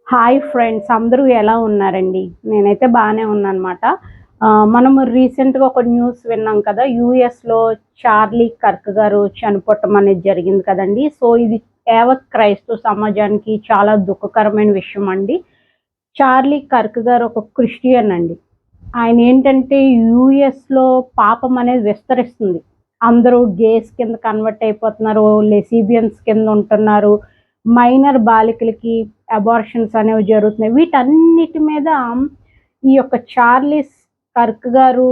Hi friends, అందరూ ఎలా ఉన్నారండి? నేనైతే బాగానే ఉన్నానమాట. మనము రీసెంట్‌గా ఒక న్యూస్ విన్నాం కదా! యూఎస్‌లో చార్లీ కర్క్ గారు చనిపోవటం అనేది జరిగింది కదండీ! సో, ఇది యావత్ క్రైస్తవ సమాజానికి చాలా దుఃఖకరమైన విషయం అండి. చార్లీ కర్క్ గారు ఒక క్రిస్టియన్ అండి. ఆయనేంటంటే యూఎస్‌లో పాపం అనేది విస్తరిస్తుంది. అందరూ గేస్ కింద కన్వర్ట్ అయిపోతున్నారు. లెస్బియన్స్ కింద ఉంటున్నారు. మైనర్ బాలికలకి అబార్షన్స్ అనేవి జరుగుతున్నాయి. వీటన్నిటి మీద ఈ యొక్క చార్లీస్ కర్క్ గారు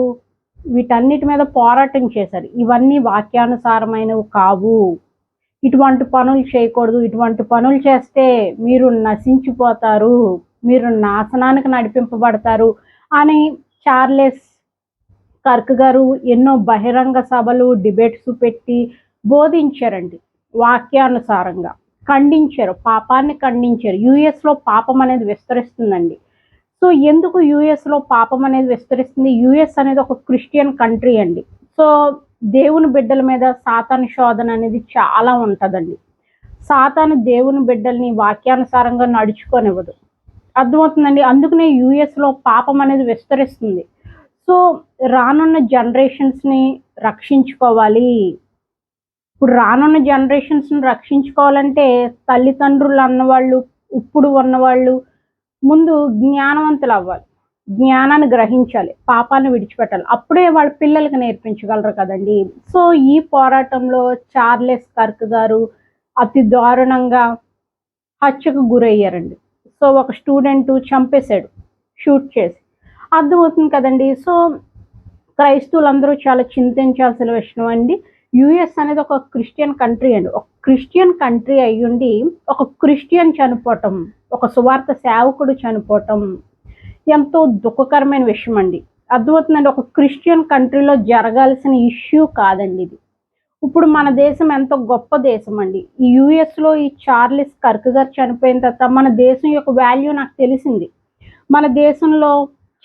వీటన్నిటి మీద పోరాటం చేశారు. ఇవన్నీ వాక్యానుసారమైనవి కావు. ఇటువంటి పనులు చేయకూడదు. ఇటువంటి పనులు చేస్తే మీరు నశించిపోతారు. మీరు నాశనానికి నడిపింపబడతారు అని చార్లెస్ కర్క్ గారు ఎన్నో బహిరంగ సభలు, డిబేట్స్ పెట్టి బోధించారండి. వాక్యానుసారంగా ఖండించారు. పాపాన్ని ఖండించారు. యూఎస్‌లో పాపం అనేది విస్తరిస్తుందండి. సో, ఎందుకు యూఎస్‌లో పాపం అనేది విస్తరిస్తుంది? యూఎస్ అనేది ఒక క్రిస్టియన్ కంట్రీ అండి. సో, దేవుని బిడ్డల మీద సాతాను శోధన అనేది చాలా ఉంటదండి. సాతాను దేవుని బిడ్డల్ని వాక్యానుసారంగా నడుచుకోనివ్వదు. అర్థమవుతుందండి. అందుకనే యూఎస్‌లో పాపం అనేది విస్తరిస్తుంది. సో, రానున్న జనరేషన్స్‌ని రక్షించుకోవాలి. ఇప్పుడు రానున్న జనరేషన్స్‌ని రక్షించుకోవాలంటే తల్లిదండ్రులు అన్నవాళ్ళు, ఇప్పుడు ఉన్నవాళ్ళు ముందు జ్ఞానవంతులవ్వాలి. జ్ఞానాన్ని గ్రహించాలి. పాపాన్ని విడిచిపెట్టాలి. అప్పుడే వాళ్ళ పిల్లలకి నేర్పించగలరు కదండీ! సో, ఈ పోరాటంలో చార్లెస్ కర్క్ గారు అతి దారుణంగా హత్యకు గురయ్యారండి. సో, ఒక స్టూడెంటు చంపేశాడు షూట్ చేసి. అర్థమవుతుంది కదండీ! సో, క్రైస్తవులందరూ చాలా చింతించాల్సిన విషయం అండి. యూఎస్ అనేది ఒక క్రిస్టియన్ కంట్రీ అండి. ఒక క్రిస్టియన్ కంట్రీ అయ్యుండి, ఒక క్రిస్టియన్ చనిపోవటం, ఒక సువార్త సేవకుడు చనిపోవటం ఎంతో దుఃఖకరమైన విషయం అండి. అర్థమవుతుందండి. ఒక క్రిస్టియన్ కంట్రీలో జరగాల్సిన ఇష్యూ కాదండి ఇది. ఇప్పుడు మన దేశం ఎంతో గొప్ప దేశం అండి. ఈ యూఎస్‌లో ఈ చార్లెస్ కర్క్ గారు చనిపోయిన తర్వాత మన దేశం యొక్క వాల్యూ నాకు తెలిసింది. మన దేశంలో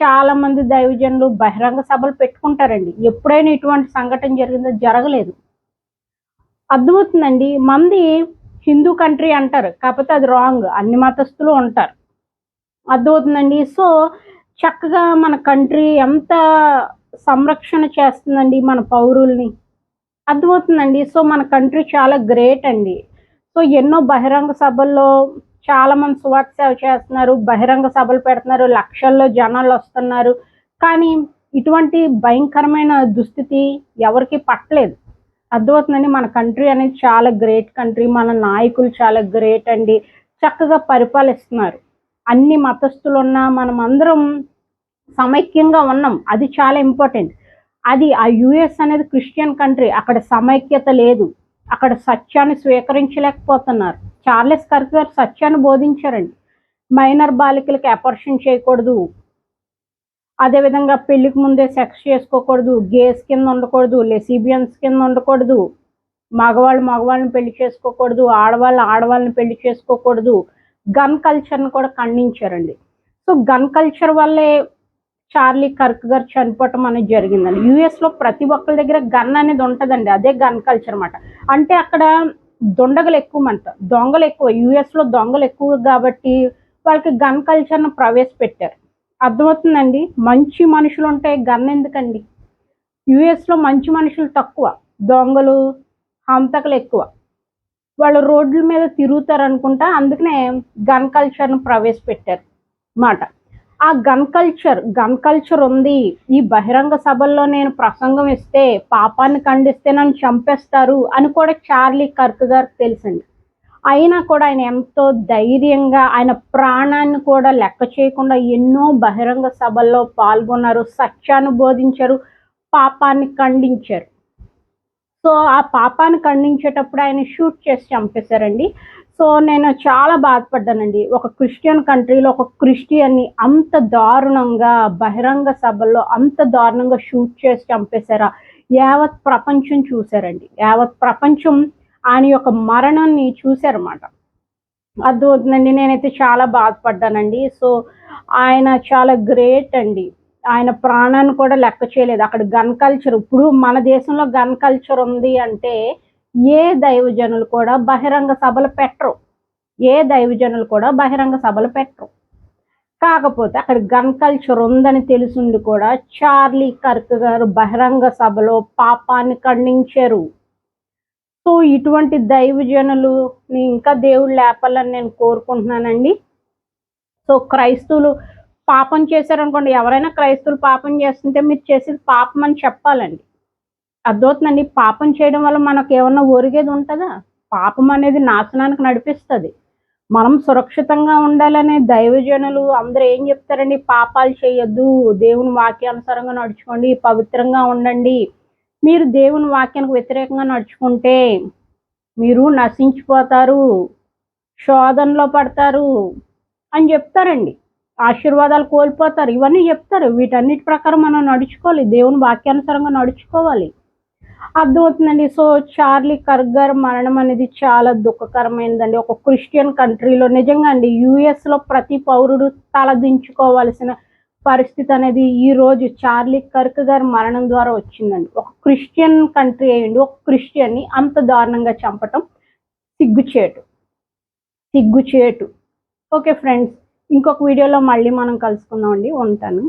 చాలామంది దైవజనులు బహిరంగ సభలు పెట్టుకుంటారండి. ఎప్పుడైనా ఇటువంటి సంఘటన జరిగిందా? జరగలేదు. అర్థమవుతుందండి. మనది హిందూ కంట్రీ అంటారు. కాకపోతే అది రాంగ్. అన్ని మతస్థులు ఉంటారు. అర్థమవుతుందండి. సో, చక్కగా మన కంట్రీ ఎంత సంరక్షణ చేస్తుందండి మన పౌరుల్ని. అర్థమవుతుందండి. సో, మన కంట్రీ చాలా గ్రేట్ అండి. సో, ఎన్నో బహిరంగ సభల్లో చాలామంది సువార్త సేవ చేస్తున్నారు. బహిరంగ సభలు పెడుతున్నారు. లక్షల్లో జనాలొస్తున్నారు. కానీ ఇటువంటి భయంకరమైన దుస్థితి ఎవరికీ పట్టలేదు. అర్థమవుతుందండి. మన కంట్రీ అనేది చాలా గ్రేట్ కంట్రీ. మన నాయకులు చాలా గ్రేట్ అండి. చక్కగా పరిపాలిస్తున్నారు. అన్ని మతస్థులున్నా మనమందరం సమైక్యంగా ఉన్నాం. అది చాలా ఇంపార్టెంట్. అది ఆ యూఎస్ అనేది క్రిస్టియన్ కంట్రీ. అక్కడ సమైక్యత లేదు. అక్కడ సత్యాన్ని స్వీకరించలేకపోతున్నారు. చార్లెస్ కర్క్ గారు సత్యాన్ని బోధించారండి. మైనర్ బాలికలకి అబార్షన్ చేయకూడదు. అదేవిధంగా పెళ్లికి ముందే సెక్స్ చేసుకోకూడదు. గేస్ కింద ఉండకూడదు. లెస్బియన్స్ కింద ఉండకూడదు. మగవాళ్ళు మగవాళ్ళని పెళ్లి చేసుకోకూడదు. ఆడవాళ్ళు ఆడవాళ్ళని పెళ్లి చేసుకోకూడదు. గన్ కల్చర్‌ని కూడా ఖండించారండి. సో, గన్ కల్చర్ వల్లే చార్లీ కర్క్ గారు చనిపోవటం అనేది జరిగిందండి. యూఎస్‌లో ప్రతి ఒక్కళ్ళ దగ్గర గన్ అనేది ఉంటదండి. అదే గన్ కల్చర్ మాట. అంటే అక్కడ దుండగులు ఎక్కువమంట. దొంగలెక్కువ. యూఎస్‌లో దొంగలెక్కువ గాబట్టి వాళ్ళకి గన్ కల్చర్‌ని ప్రవేశపెట్టారు. అర్థమవుతుందండి. మంచి మనుషులుంటే గన్ ఎందుకండి? యూఎస్‌లో మంచి మనుషులు తక్కువ. దొంగలు, హంతకులెక్కువ. వాళ్ళు రోడ్ల మీద తిరుగుతారనుకుంటా. అందుకనే గన్ కల్చర్‌ని ప్రవేశపెట్టారు మాట. ఆ గన్ కల్చర్ ఉంది. ఈ బహిరంగ సభల్లో నేను ప్రసంగం ఇస్తే, పాపాన్ని ఖండిస్తే నన్ను చంపేస్తారు అని కూడా చార్లీ కర్క్ గారికి తెలుసండి. అయినా కూడా ఆయన ఎంతో ధైర్యంగా ఆయన ప్రాణాన్ని కూడా లెక్క చేయకుండా ఎన్నో బహిరంగ సభల్లో పాల్గొన్నారు. సత్యాన్ని బోధించారు. పాపాన్ని ఖండించారు. సో, ఆ పాపాన్ని ఖండించేటప్పుడు ఆయన షూట్ చేసి చంపేశారండి. సో, నేను చాలా బాధపడ్డానండి. ఒక క్రిస్టియన్ కంట్రీలో ఒక క్రిస్టియన్‌ని అంత దారుణంగా బహిరంగ సభల్లో అంత దారుణంగా షూట్ చేసి చంపేశారా? యావత్ ప్రపంచం చూసారండి. యావత్ ప్రపంచం ఆయన యొక్క మరణాన్ని చూసారన్నమాట. అర్థమవుతుందండి. నేనైతే చాలా బాధపడ్డానండి. సో, ఆయన చాలా గ్రేట్ అండి. ఆయన ప్రాణాన్ని కూడా లెక్క చేయలేదు. అక్కడ గన్ కల్చర్ ఇప్పుడు మన దేశంలో గన్ కల్చర్ ఉంది అంటే, ఏ దైవజనులు కూడా బహిరంగ సభలు పెట్టరు. ఏ దైవజనులు కూడా బహిరంగ సభలు పెట్టరు. కాకపోతే అక్కడ గన్ కల్చర్ ఉందని తెలుసుండి కూడా చార్లీ కర్క్ గారు బహిరంగ సభలో పాపాన్ని ఖండించారు. సో ఇటువంటి దైవజనులని ఇంకా దేవుడు లేపాలని నేను కోరుకుంటున్నానండి. సో క్రైస్తవులు పాపం చేశారనుకోండి, ఎవరైనా క్రైస్తవులు పాపం చేస్తుంటే మీరు చేసేది పాపం అని చెప్పాలండి. అర్థమవుతుందండి. పాపం చేయడం వల్ల మనకు ఏమన్నా ఒరిగేది ఉంటుందా? పాపం అనేది నాశనానికి నడిపిస్తుంది. మనం సురక్షితంగా ఉండాలనే దైవజనులు అందరూ ఏం చెప్తారండి? పాపాలు చేయొద్దు, దేవుని వాక్యానుసారంగా నడుచుకోండి, పవిత్రంగా ఉండండి. మీరు దేవుని వాక్యానికి వ్యతిరేకంగా నడుచుకుంటే మీరు నశించిపోతారు, శోధనలో పడతారు అని చెప్తారండి. ఆశీర్వాదాలు కోల్పోతారు, ఇవన్నీ చెప్తారు. వీటన్నిటి ప్రకారం మనం నడుచుకోవాలి, దేవుని వాక్యానుసారంగా నడుచుకోవాలి. అర్థమవుతుందండి. సో చార్లీ కర్క్ గారి మరణం అనేది చాలా దుఃఖకరమైనదండి. ఒక క్రిస్టియన్ కంట్రీలో నిజంగా అండి, యుఎస్లో ప్రతి పౌరుడు తలదించుకోవాల్సిన పరిస్థితి అనేది ఈరోజు చార్లీ కర్క్ గారి మరణం ద్వారా వచ్చిందండి. ఒక క్రిస్టియన్ కంట్రీ అయ్యండి ఒక క్రిస్టియన్ని అంత దారుణంగా చంపటం సిగ్గుచేటు. ఓకే ఫ్రెండ్స్, ఇంకొక వీడియోలో మళ్ళీ మనం కలుసుకుందామండి. ఉంటాను.